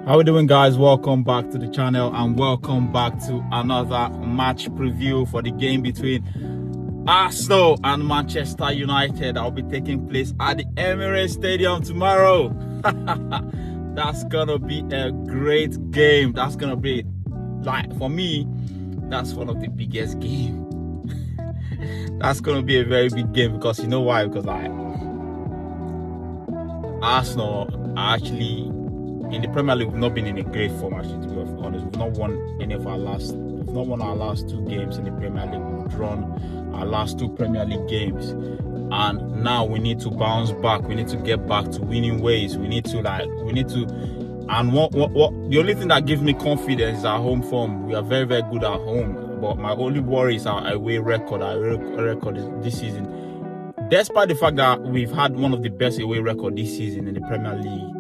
How we doing, guys? Welcome back to the channel and welcome back to another match preview for the game between Arsenal and Manchester United that will be taking place at the Emirates Stadium tomorrow. That's gonna be a great game. That's gonna be, like, for me, that's one of the biggest games. That's gonna be a very big game because you know why? Because Arsenal are actually in the Premier League. We've not been in a great form, actually, to be honest. We've not won our last two games in the Premier League. We've drawn our last two Premier League games, and now we need to bounce back. We need to get back to winning ways. And what the only thing that gives me confidence is our home form. We are very, very good at home, but my only worry is our away record. Our record this season, despite the fact that we've had one of the best away record this season in the Premier League.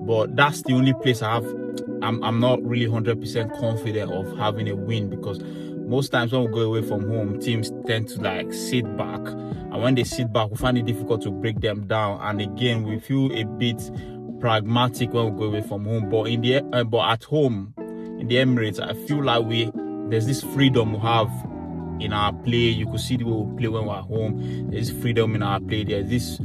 But that's the only place I'm not really 100% confident of having a win, because most times when we go away from home, teams tend to sit back, and when they sit back, we find it difficult to break them down. And again, we feel a bit pragmatic when we go away from home. But at home in the Emirates, I feel like there's this freedom we have in our play. You could see the way we play when we're at home. There's freedom in our play. There's this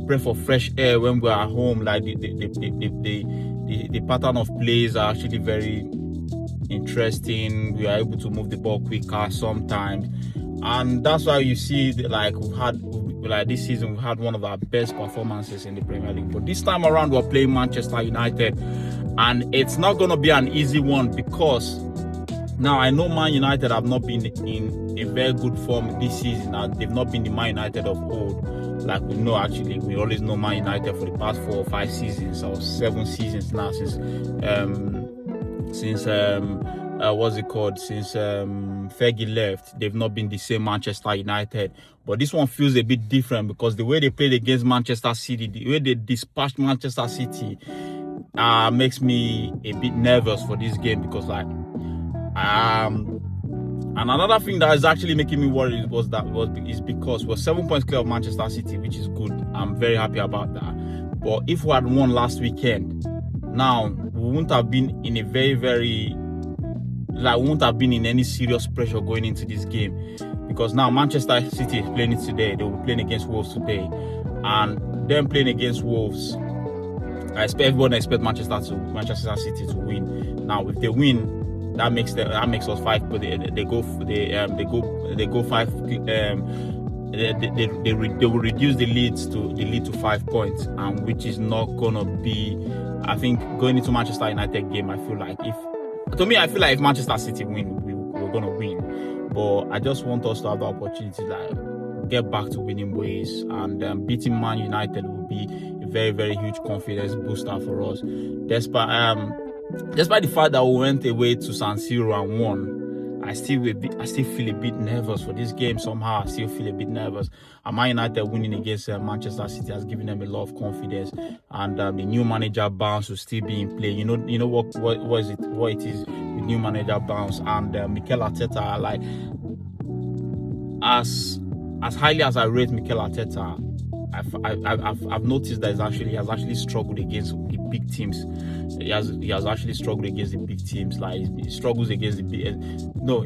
breath of fresh air when we're at home. Like the pattern of plays are actually very interesting. We are able to move the ball quicker sometimes, and that's why you see this season we've had one of our best performances in the Premier League. But this time around, we're playing Manchester United, and it's not going to be an easy one, because now I know Man United have not been in a very good form this season, and they've not been the Man United of old. Like we know, actually, we always know Man United for the past 4 or 5 seasons or 7 seasons now, since Fergie left. They've not been the same Manchester United. But this one feels a bit different, because the way they played against Manchester City, the way they dispatched Manchester City, makes me a bit nervous for this game, because and another thing that is actually making me worried is because we're 7 points clear of Manchester City, which is good. I'm very happy about that. But if we had won last weekend, now we wouldn't have been in a we won't have been in any serious pressure going into this game, because now Manchester City is playing it today. They will be playing against Wolves today, and them playing against Wolves, everyone expects Manchester City to win. Now, if they win, that makes us 5. But they will reduce the lead to 5 points, and which is not gonna be. I think going into Manchester United game, I feel like if Manchester City win, we're gonna win. But I just want us to have the opportunity to get back to winning ways, and beating Man United will be a very, very huge confidence booster for us. Despite the fact that we went away to San Siro and won, I still feel a bit nervous for this game. Somehow, I still feel a bit nervous. And Man United winning against Manchester City has given them a lot of confidence. And the new manager bounce will still be in play. You know what it is with new manager bounce, and Mikel Arteta. Like, as highly as I rate Mikel Arteta, I've noticed that he has actually struggled against the big teams. He has actually struggled against the big teams. Like, he struggles against the big. What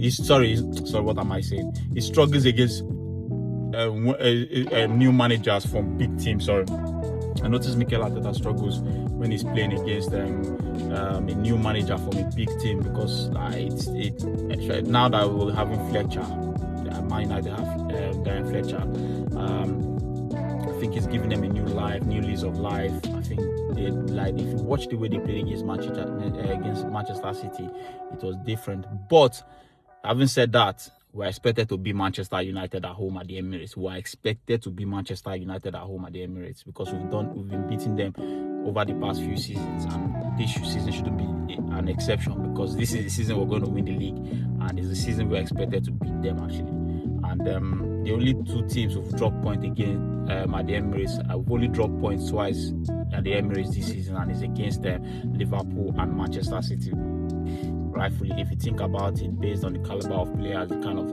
am I saying? He struggles against new managers from big teams. Sorry, I noticed Mikel Arteta struggles when he's playing against a new manager from a big team, because now that we're having Fletcher, Man United have Darren Fletcher. I think it's giving them a new lease of life. I think if you watch the way they played against Manchester City, it was different. But having said that, we're expected to beat Manchester United at home at the Emirates. We're expected to beat Manchester United at home at the Emirates, because we've been beating them over the past few seasons, and this season shouldn't be an exception, because this is the season we're going to win the league, and it's the season we're expected to beat them, actually. And the only 2 teams who've dropped points again at the Emirates, I've only dropped points twice at the Emirates this season, and it's against Liverpool and Manchester City. Rightfully, if you think about it, based on the caliber of players, the kind of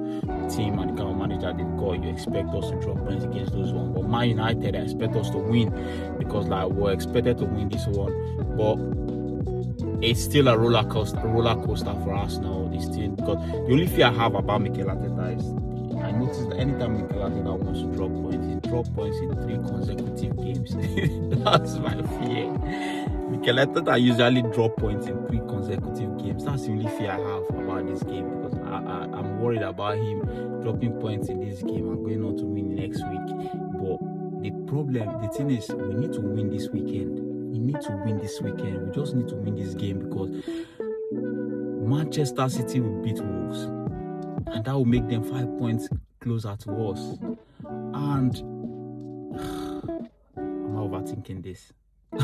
team and the kind of manager they've got, you expect us to drop points against those ones. But Man United, I expect us to win, because we're expected to win this one. But it's still a roller coaster for Arsenal. It's still, because the only fear I have about Mikel Arteta is I noticed that anytime Mikel Arteta wants to drop points, he drop points in 3 consecutive games. That's my fear. Mikel Arteta usually drop points in 3 consecutive games. That's the only fear I have about this game, because I'm worried about him dropping points in this game and going on to win next week. But the thing is, we need to win this weekend. We need to win this weekend. We just need to win this game, because Manchester City will beat Wolves, and that will make them 5 points closer to us. And I'm overthinking this.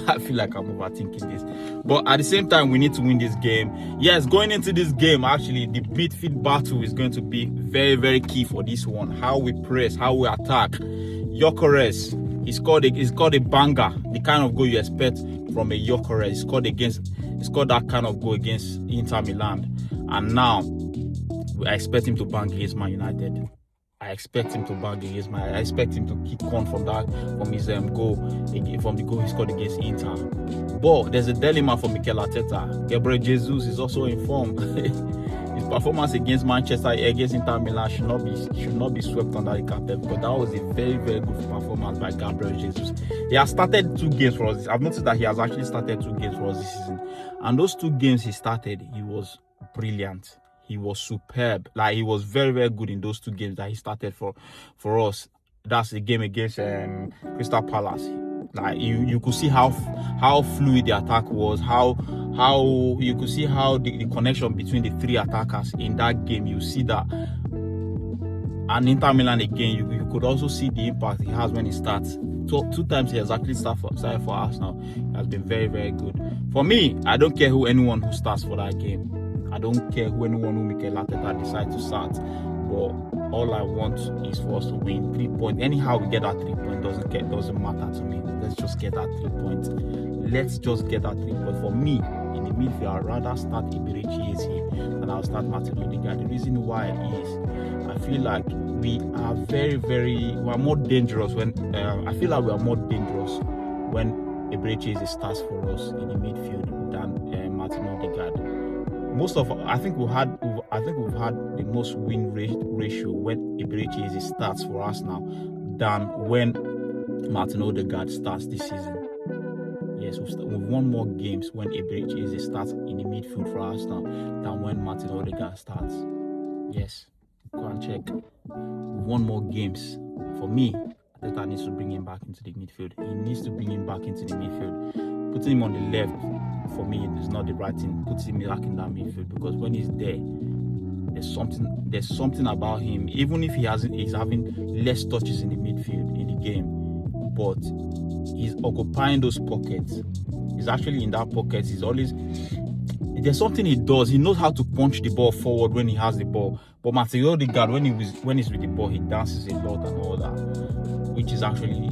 I feel like I'm overthinking this. But at the same time, we need to win this game. Yes, going into this game, actually, the midfield battle is going to be very, very key for this one. How we press, how we attack. Gyökeres, he scored a banger, the kind of goal you expect from a Gyökeres. He scored that kind of goal against Inter Milan. And now, I expect him to bang against Man United. I expect him to kick on from his goal, from the goal he scored against Inter. But there's a dilemma for Mikel Arteta. Gabriel Jesus is also in form. His performance against Inter Milan should not be swept under the carpet, because that was a very, very good performance by Gabriel Jesus. He has started 2 games for us. I've noticed that he has actually started 2 games for us this season, and those 2 games he started, he was brilliant. He was superb. Like, he was very, very good in those 2 games that he started for us. That's the game against Crystal Palace. Like, you could see how fluid the attack was. How you could see how the connection between the 3 attackers in that game. You see that. And Inter Milan again, you could also see the impact he has when he starts. 2 times he has actually started for Arsenal. He has been very, very good. For me, I don't care anyone who starts for that game. I don't care who Mikel Arteta decides to start, but all I want is for us to win 3 points. Anyhow we get that 3 points, doesn't matter to me. Let's just get that 3 points. For me, in the midfield, I'd rather start Eberechi Eze than I'll start Martin Odegaard. The reason why is I feel like we are we are more dangerous when Eberechi Eze starts for us in the midfield than Martin Odegaard. I think we've had the most win ratio when Eberechi Eze starts for us now than when Martin Odegaard starts this season. Yes, we've won more games when Eberechi Eze starts in the midfield for us now than when Martin Odegaard starts. Yes, go and check. We've won more games. For me, Arteta needs to bring him back into the midfield. He needs to bring him back into the midfield. Putting him on the left, for me, is not the right thing. Puts him back in that midfield, because when he's there, there's something about him. Even if he's having less touches in the midfield in the game, but he's occupying those pockets. He's actually in that pocket. There's something he does. He knows how to punch the ball forward when he has the ball. But Martin Odegaard, when he's with the ball, he dances a lot and all that, which is actually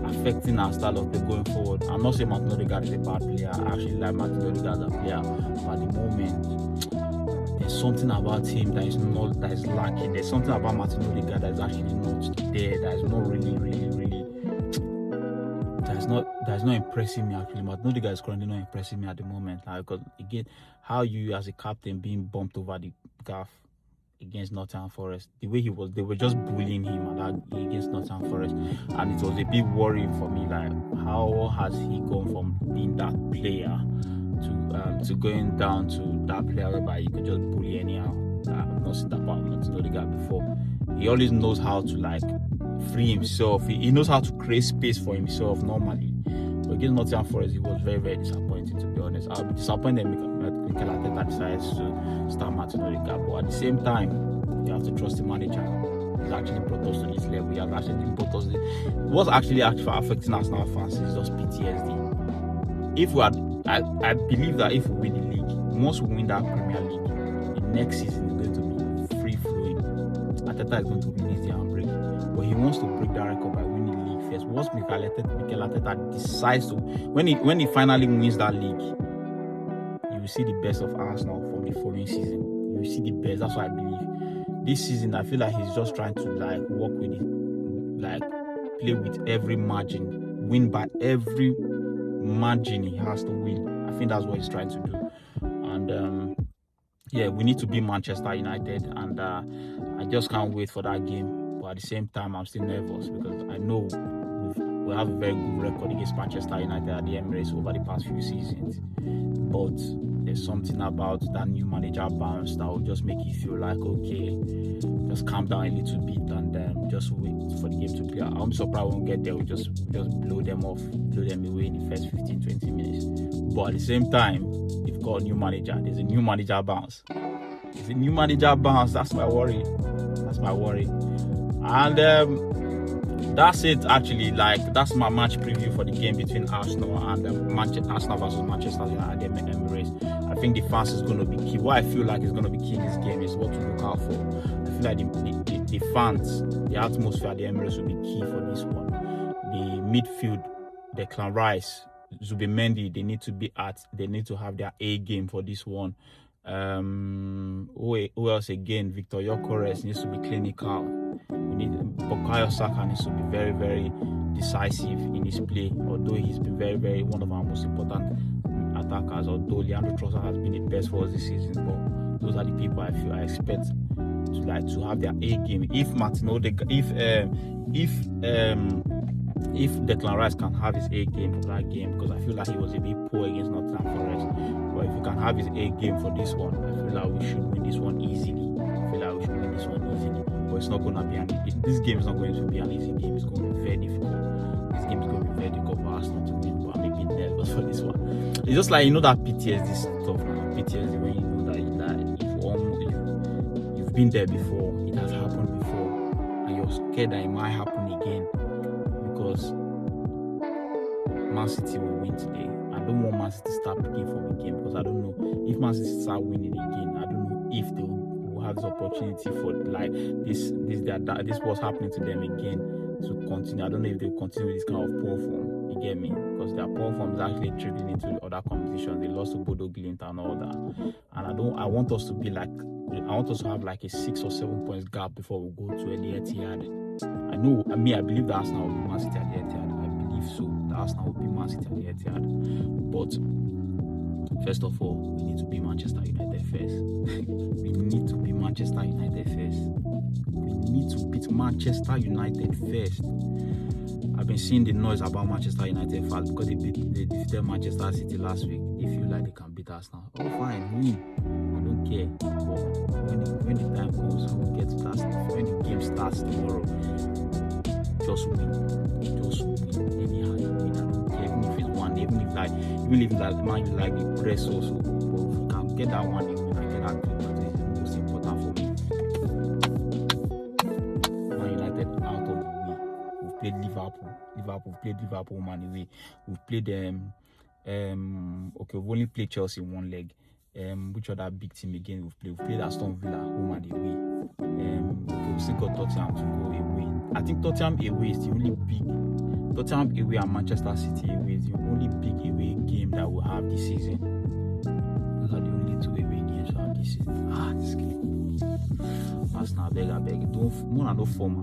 affecting our style of play going forward. I'm not saying Martin Odegaard is a bad player. I actually like Martin Odegaard as a player, but at the moment, there's something about him that is lacking. There's something about Martin Odegaard that is actually not there. That is not really. That's not impressing me actually. Martin Odegaard is currently not impressing me at the moment. Because again, how you as a captain being bumped over the gaff against Nottingham Forest, the way they were just bullying him against Nottingham Forest, and it was a big worry for me. Like, how has he gone from being that player to going down to that player whereby you could just bully anyhow? I've not seen that part of Martin Odegaard before. He always knows how to free himself. He knows how to create space for himself normally. But against Nottingham Forest, he was very, very disappointing, to be honest. I'll be disappointed Mikel Arteta decides to start Martin Odegaard. But at the same time, you have to trust the manager. He's actually brought us to this level. He has actually brought us what's actually affecting us now, fans, is just PTSD. I believe that if we win the league, once we win that Premier League, the next season is going to be free flowing. Arteta is going to release the handbrake, but he wants to break that record by winning the league first. Once Mikel Arteta decides to, when he finally wins that league, you will see the best of Arsenal from the following season. You will see the best. That's what I believe. This season, I feel like he's just trying to work with it, play with every margin, win by every margin he has to win. I think that's what he's trying to do. And yeah, we need to beat Manchester United, and I just can't wait for that game. But at the same time, I'm still nervous because I know we have a very good record against Manchester United at the Emirates over the past few seasons. But there's something about that new manager bounce that will just make you feel like, okay, just calm down a little bit and just wait for the game to play. I'm surprised we won't get there. We just blow them off, blow them away in the first 15-20 minutes. But at the same time, they've got a new manager. There's a new manager bounce. There's a new manager bounce. That's my worry. That's my worry. And that's it, actually. Like, that's my match preview for the game between Arsenal and Arsenal versus Manchester United at the Emirates. I think the fans is going to be key. What I feel like is going to be key in this game is what to look out for. I feel like the fans, the atmosphere at the Emirates will be key for this one. The midfield, Declan Rice, Zubimendi, they need to have their A game for this one. Who else again? Victor Gyökeres needs to be clinical. Bukayo Saka needs to be very, very decisive in his play, although he's been very, very one of our most important attackers. Although Leandro Trossard has been the best for us this season, but those are the people I expect to have their A game. If if Declan Rice can have his A game for that game, because I feel like he was a bit poor against Nottingham Forest, but if he can have his A game for this one, I feel like we should win this one easily. But it's not going to be this game is not going to be an easy game. It's going to be very difficult. This game is going to be very difficult for Arsenal to win, but I'm a bit nervous for this one. It's just like, that PTSD stuff now. PTSD, when you know that you've been there before, it has happened before, and you're scared that it might happen again, because Man City will win today. I don't want Man City to start picking from a game, because I don't know if Man City start winning again. I don't know if they will have this opportunity for like this what's happening to them again to continue. I don't know if they'll continue with this kind of poor form. You get me? Because their poor form is actually trickling into other competitions. They lost to Bodo Glimt and all that. And I want us to have like a 6 or 7 points gap before we go to the Etihad. I believe that Arsenal will be Man City at the Etihad. I believe so. That Arsenal will be Man City at the Etihad. But first of all, we need to beat Manchester United first. We need to beat Manchester United first. We need to beat Manchester United first. I've been seeing the noise about Manchester United fans because they defeated Manchester City last week. They feel like they can beat us now. Oh, fine, win. I don't care. But when the time comes, we'll get to that stuff. When the game starts tomorrow, just win. Just win. Anyhow, you win. I don't care. Even if it's one, even if man, you like the press also. But if you can get that one, you win and get that 3 points. It's the most important for me. Man United out of the way. We've played Liverpool, Man away. We've played we've only played Chelsea in one leg. Which other big team again we've played Aston Villa home and away. We've still got Tottenham to go away. I think Tottenham away is the only big. Tottenham away and Manchester City away is the only big away game that we'll have this season. Those are the only 2 away games we'll have this season. This game. Arsenal, I beg. No form,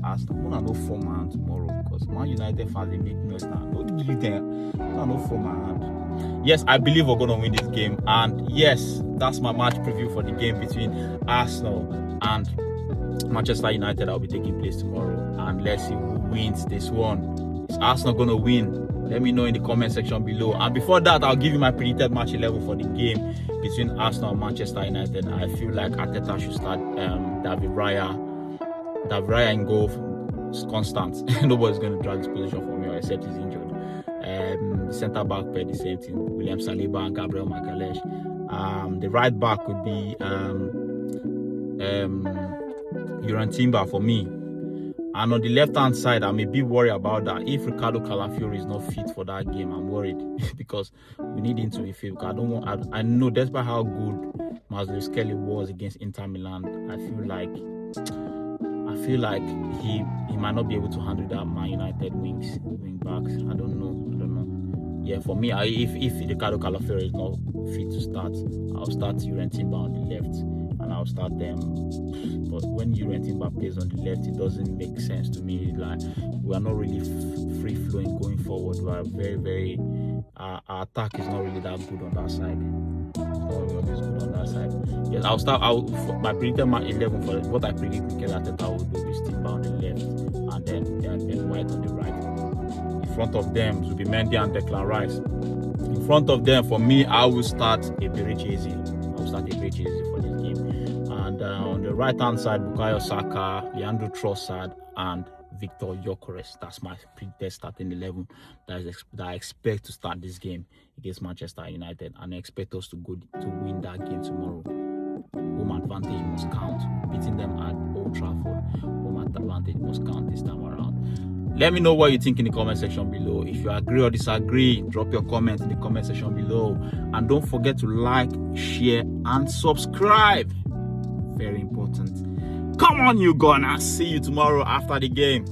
Arsenal. No form tomorrow, because Man United fans, they make noise now. Don't give them. No form. Yes, I believe we're going to win this game. And yes, that's my match preview for the game between Arsenal and Manchester United that will be taking place tomorrow. And let's see who wins this one. Is Arsenal going to win? Let me know in the comment section below. And before that, I'll give you my predicted match 11 for the game between Arsenal and Manchester United. I feel like Arteta should start David Raya in goal. It's constant. Nobody's going to drag this position for me except he's injured. Centre back pair the same thing. William Saliba and Gabriel Magalhaes. The right back would be Yoran Timber for me. And on the left-hand side, I'm a bit worried about that. If Ricardo Calafiori is not fit for that game, I'm worried because we need him to be fit. I know despite how good Mazlus Kelly was against Inter Milan, I feel like he might not be able to handle that Man United wing backs. I don't know. Yeah, for me, if Ricardo Calafiori is not fit to start, I'll start Yoran Timber on the left. And I'll start them. But when Yoran Timber plays on the left, it doesn't make sense to me. Like, we are not really free flowing going forward. We are very, very our attack is not really that good on that side. It's not always good on that side. Yes, I'll start. My predicted match 11 for what I predict Mikel Arteta will do is Timber on the left, and then White on the right. In front of them will be Mendy and Declan Rice. In front of them, for me, I will start Eberechi. I will start Eberechi for this game. And on the right hand side, Bukayo Saka, Leandro Trossard, and Victor Gyökeres. That's my predicted starting 11 that I expect to start this game against Manchester United, and I expect us to win that game tomorrow. Home advantage must count. Beating them at Old Trafford, home advantage must count this time around. Let me know what you think in the comment section below. If you agree or disagree, drop your comments in the comment section below. And don't forget to like, share, and subscribe. Very important. Come on, you Gunners. See you tomorrow after the game.